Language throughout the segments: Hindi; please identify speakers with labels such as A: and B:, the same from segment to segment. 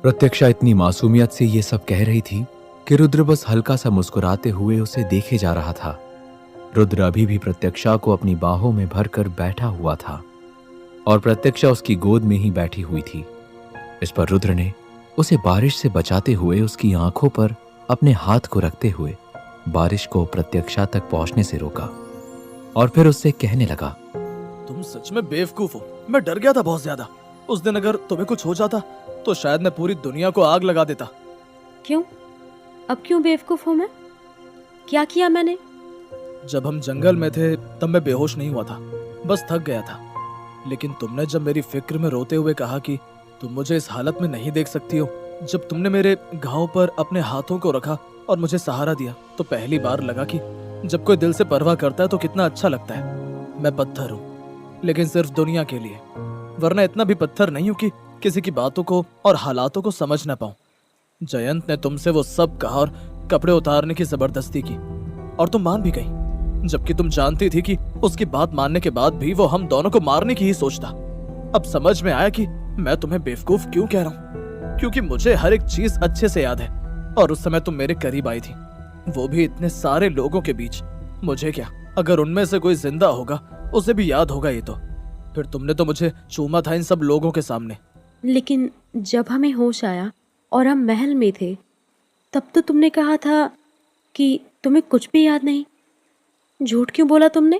A: प्रत्यक्षा इतनी मासूमियत से ये सब कह रही थी कि रुद्र बस हल्का सा मुस्कुराते हुए उसे देखे जा रहा था। रुद्र अभी भी प्रत्यक्षा को अपनी बाहों में भरकर बैठा हुआ था और प्रत्यक्षा उसकी गोद में ही बैठी हुई थी। इस पर रुद्र ने उसे बारिश से बचाते हुए उसकी आंखों पर अपने हाथ को रखते हुए बारिश को प्रत्यक्षा तक पहुंचने से रोका और फिर उससे कहने लगा,
B: तुम सच में बेवकूफ हो। मैं डर गया था बहुत ज्यादा। उस दिन अगर तुम्हें कुछ हो जाता तो शायद मैं पूरी दुनिया को आग लगा देता।
C: क्यों? अब क्यों बेवकूफ हूँ मैं? क्या किया मैंने?
B: जब हम जंगल में थे तब मैं बेहोश नहीं हुआ था, बस थक गया था। लेकिन तुमने जब मेरी फिक्र में रोते हुए कहा कि तुम मुझे इस हालत में नहीं देख सकती हो, जब तुमने मेरे घाव पर अपने हाथों को रखा और मुझे सहारा दिया, तो पहली बार लगा कि जब कोई दिल से परवाह करता है तो कितना अच्छा लगता है। मैं पत्थर हूँ, लेकिन सिर्फ दुनिया के लिए, वरना इतना भी पत्थर नहीं हूँ कि किसी की बातों को और हालातों को समझ ना पाऊं। जयंत ने तुमसे वो सब कहा और कपड़े उतारने की जबरदस्ती की, और तुम मान भी गई, जबकि तुम जानती थी कि उसकी बात मानने के बाद भी वो हम दोनों को मारने की ही सोचता। अब समझ में आया कि मैं तुम्हें बेवकूफ क्यों कह रहा हूँ, क्योंकि मुझे हर एक चीज अच्छे से याद है। और उस समय तुम मेरे करीब आई थी, वो भी इतने सारे लोगों के बीच। मुझे क्या, अगर उनमें से कोई जिंदा होगा उसे भी याद होगा ये तो। फिर तुमने तो मुझे चूमा था इन सब लोगों के सामने।
C: लेकिन जब हमें होश आया और हम महल में थे, तब तो तुमने कहा था कि तुम्हें कुछ भी याद नहीं। झूठ क्यों बोला तुमने?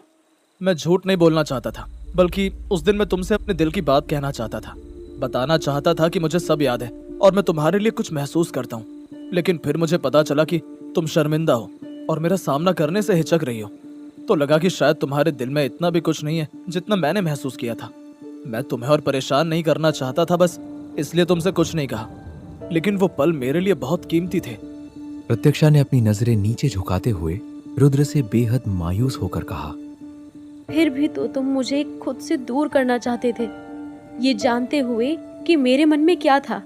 B: मैं झूठ नहीं बोलना चाहता था, बल्कि उस दिन मैं तुमसे अपने दिल की बात कहना चाहता था। बताना चाहता था कि मुझे सब याद है और मैं तुम्हारे लिए कुछ महसूस करता हूँ। लेकिन फिर मुझे पता चला कि तुम शर्मिंदा हो और मेरा सामना करने से हिचक रही हो। तो लगा कि शायद तुम्हारे दिल में इतना भी कुछ नहीं है जितना मैंने महसूस किया था। मैं तुम्हें और परेशान नहीं करना चाहता था, बस इसलिए तुमसे कुछ नहीं कहा। लेकिन वो पल मेरे लिए बहुत कीमती थे।
A: प्रत्यक्षा ने अपनी नजरें नीचे झुकाते हुए रुद्र से बेहद मायूस होकर कहा,
C: फिर भी तो तुम मुझे खुद से दूर करना चाहते थे, ये जानते हुए कि मेरे मन में क्या था।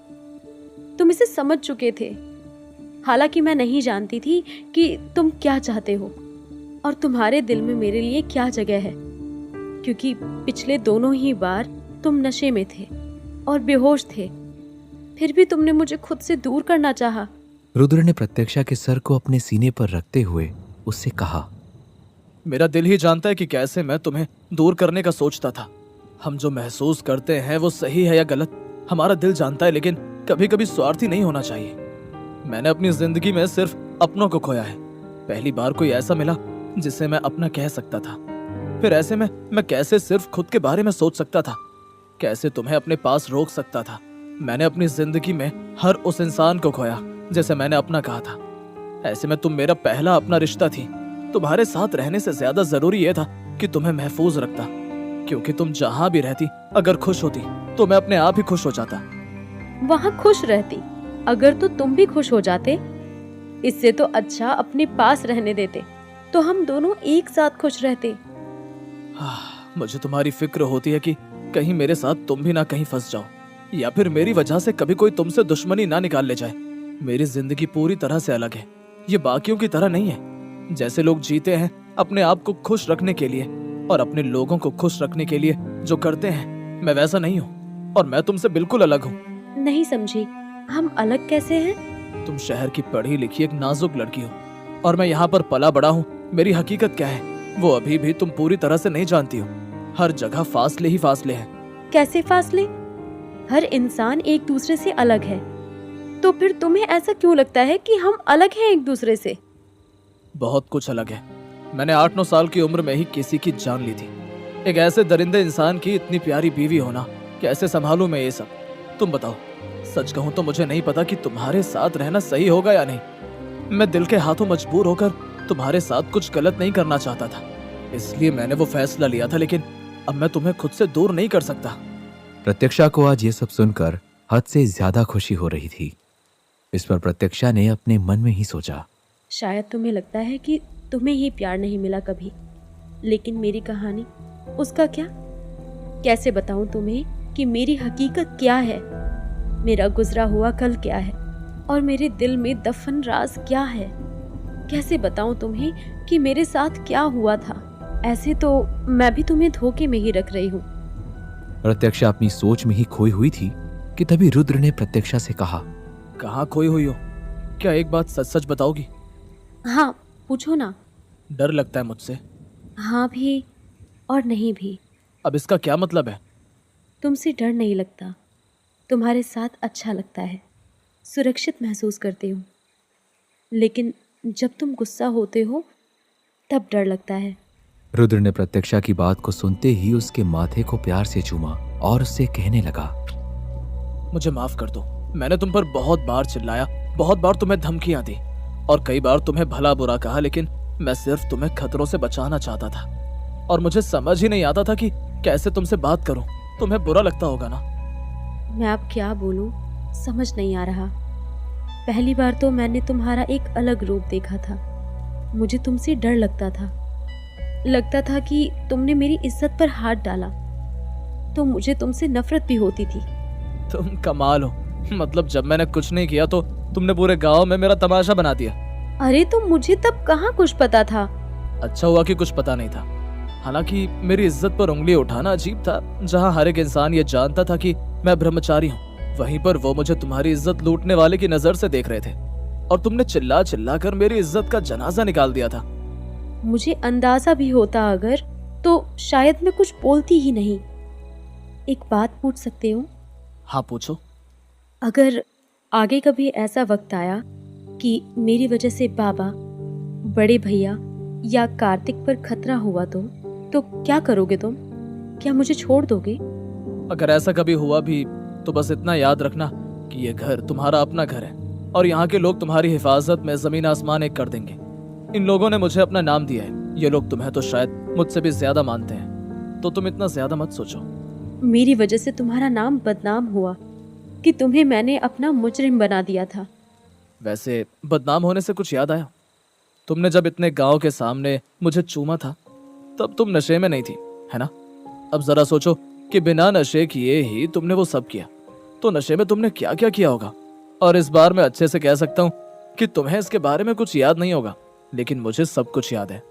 C: तुम इसे समझ चुके थे। हालांकि मैं नहीं जानती थी कि तुम क्या चाहते हो और तुम्हारे दिल में मेरे लिए क्या जगह है, क्योंकि पिछले दोनों ही बार तुम नशे में थे और बेहोश थे। फिर भी तुमने मुझे खुद से दूर करना चाहा।
A: रुद्र ने प्रत्यक्षा के सर को अपने सीने पर रखते हुए उससे कहा,
B: मेरा दिल ही जानता है कि कैसे मैं तुम्हें दूर करने का सोचता था। हम जो महसूस करते हैं वो सही है या गलत, हमारा दिल जानता है, लेकिन कभी कभी स्वार्थी नहीं होना चाहिए। मैंने अपनी जिंदगी में सिर्फ अपनों को खोया है। पहली बार कोई ऐसा मिला जिसे मैं अपना कह सकता था। फिर ऐसे में मैं कैसे सिर्फ खुद के बारे में सोच सकता था, कैसे तुम्हें अपने पास रोक सकता था। मैंने अपनी जिंदगी में हर उस इंसान को खोया जैसे मैंने अपना कहा था। ऐसे में तुम मेरा पहला अपना रिश्ता थी। तुम्हारे साथ रहने से ज्यादा जरूरी यह था कि तुम्हें महफूज रखता, क्योंकि तुम जहां भी रहती, अगर खुश होती तो मैं अपने आप ही खुश हो जाता।
C: वहां खुश रहती अगर तो तुम भी खुश हो जाते। इससे तो अच्छा अपने पास रहने देते, तो हम दोनों एक साथ खुश रहते।
B: मुझे तुम्हारी फिक्र होती है कि कहीं मेरे साथ तुम भी ना कहीं फंस जाओ, या फिर मेरी वजह से कभी कोई तुमसे दुश्मनी ना निकाल ले जाए। मेरी जिंदगी पूरी तरह से अलग है, ये बाकियों की तरह नहीं है। जैसे लोग जीते हैं अपने आप को खुश रखने के लिए और अपने लोगों को खुश रखने के लिए जो करते हैं, मैं वैसा नहीं हूँ और मैं तुमसे बिल्कुल अलग हूँ।
C: नहीं समझी, हम अलग कैसे हैं?
B: तुम शहर की पढ़ी लिखी एक नाजुक लड़की हो और मैं यहाँ पर पला बड़ा हूँ। मेरी हकीकत क्या है वो अभी भी तुम पूरी तरह से नहीं जानती हो। हर जगह फासले ही फासले हैं।
C: कैसे फासले? हर इंसान एक दूसरे से अलग है, तो फिर तुम्हें ऐसा क्यों लगता है कि हम अलग हैं एक दूसरे से?
B: बहुत कुछ अलग है। मैंने 8-9 साल की उम्र में ही किसी की जान ली थी। एक ऐसे दरिंदे इंसान की इतनी प्यारी बीवी होना, कैसे संभालूं मैं ये सब? तुम बताओ। सच कहूं तो मुझे नहीं पता कि तुम्हारे साथ रहना सही होगा या नहीं। मैं दिल के हाथों मजबूर होकर तुम्हारे साथ कुछ गलत नहीं करना चाहता था, इसलिए मैंने वो फैसला लिया था। लेकिन अब मैं तुम्हें खुद से दूर नहीं कर सकता।
A: प्रत्यक्षा को आज ये सब सुनकर हद से ज्यादा खुशी हो रही थी। इस पर प्रत्यक्षा ने अपने मन में ही सोचा,
C: शायद तुम्हें लगता है कि तुम्हें ये प्यार नहीं मिला कभी, लेकिन मेरी कहानी, उसका क्या? कैसे बताऊं तुम्हें कि मेरी हकीकत क्या है, मेरा गुजरा हुआ कल क्या है और मेरे दिल में दफन राज क्या है? कैसे बताऊं तुम्हें कि मेरे साथ क्या हुआ था? ऐसे तो मैं भी तुम्हें धोखे में ही रख रही हूँ।
A: प्रत्यक्षा अपनी सोच में ही खोई हुई थी कि तभी रुद्र ने प्रत्यक्षा से कहा,
B: कहाँ खोई हुई हो? क्या एक बात सच सच बताओगी?
C: हाँ, पूछो ना।
B: डर लगता है मुझसे।
C: हाँ भी और नहीं भी।
B: अब इसका क्या मतलब है?
C: तुमसे डर नहीं लगता, तुम्हारे साथ अच्छा लगता है, सुरक्षित महसूस करती हूँ। लेकिन जब तुम गुस्सा होते हो तब डर लगता है।
A: रुद्र ने प्रत्यक्षा की बात को सुनते ही उसके माथे को प्यार से चूमा और उससे कहने लगा,
B: मुझे माफ कर दो। मैंने तुम पर बहुत बार चिल्लाया, बहुत बार तुम्हें धमकियां दी और कई बार तुम्हें भला बुरा कहा, लेकिन मैं सिर्फ तुम्हें खतरों से बचाना चाहता था और मुझे समझ ही नहीं आता था कि कैसे तुमसे बात करूं। तुम्हें बुरा लगता होगा ना?
C: मैं अब क्या बोलूं, समझ नहीं आ रहा। पहली बार तो मैंने तुम्हारा एक अलग रूप देखा था। मुझे तुमसे डर लगता था कि तुमने मेरी इज्जत पर हाथ डाला तो मुझे तुमसे नफरत भी होती थी।
B: तुम कमाल हो। मतलब जब मैंने कुछ नहीं किया तो तुमने पूरे गांव में मेरा तमाशा बना दिया।
C: अरे तो मुझे तब कहाँ कुछ पता था।
B: अच्छा हुआ कि कुछ पता नहीं था। हालांकि मेरी इज्जत पर उंगली उठाना अजीब था। जहां हर एक इंसान ये जानता था कि मैं ब्रह्मचारी हूँ, वहीं पर वो मुझे तुम्हारी इज्जत लूटने वाले की नजर से देख रहे थे और तुमने चिल्ला चिल्ला कर मेरी इज्जत का जनाजा निकाल दिया था।
C: मुझे अंदाजा भी होता अगर, तो शायद मैं कुछ बोलती ही नहीं। एक बात पूछ सकते हो?
B: हाँ पूछो।
C: अगर आगे कभी ऐसा वक्त आया कि मेरी वजह से बाबा, बड़े भैया या कार्तिक पर खतरा हुआ तो क्या करोगे तुम? क्या मुझे छोड़ दोगे?
B: अगर ऐसा कभी हुआ भी तो बस इतना याद रखना कि ये घर तुम्हारा अपना घर है और यहाँ के लोग तुम्हारी हिफाजत में जमीन आसमान एक कर देंगे। इन लोगों ने मुझे अपना नाम दिया है। ये लोग तुम्हें तो शायद मुझसे भी ज्यादा मानते हैं, तो तुम इतना ज्यादा मत सोचो।
C: मेरी वजह से तुम्हारा नाम बदनाम हुआ कि तुम्हें मैंने अपना मुजरिम बना दिया था।
B: वैसे बदनाम होने से कुछ याद आया। तुमने जब इतने गांव के सामने मुझे चूमा था तब तुम नशे में नहीं थी, है ना? अब जरा सोचो कि बिना नशे किए ही तुमने वो सब किया, तो नशे में तुमने क्या क्या किया होगा। और इस बार मैं अच्छे से कह सकता हूँ कि तुम्हें इसके बारे में कुछ याद नहीं होगा, लेकिन मुझे सब कुछ याद है।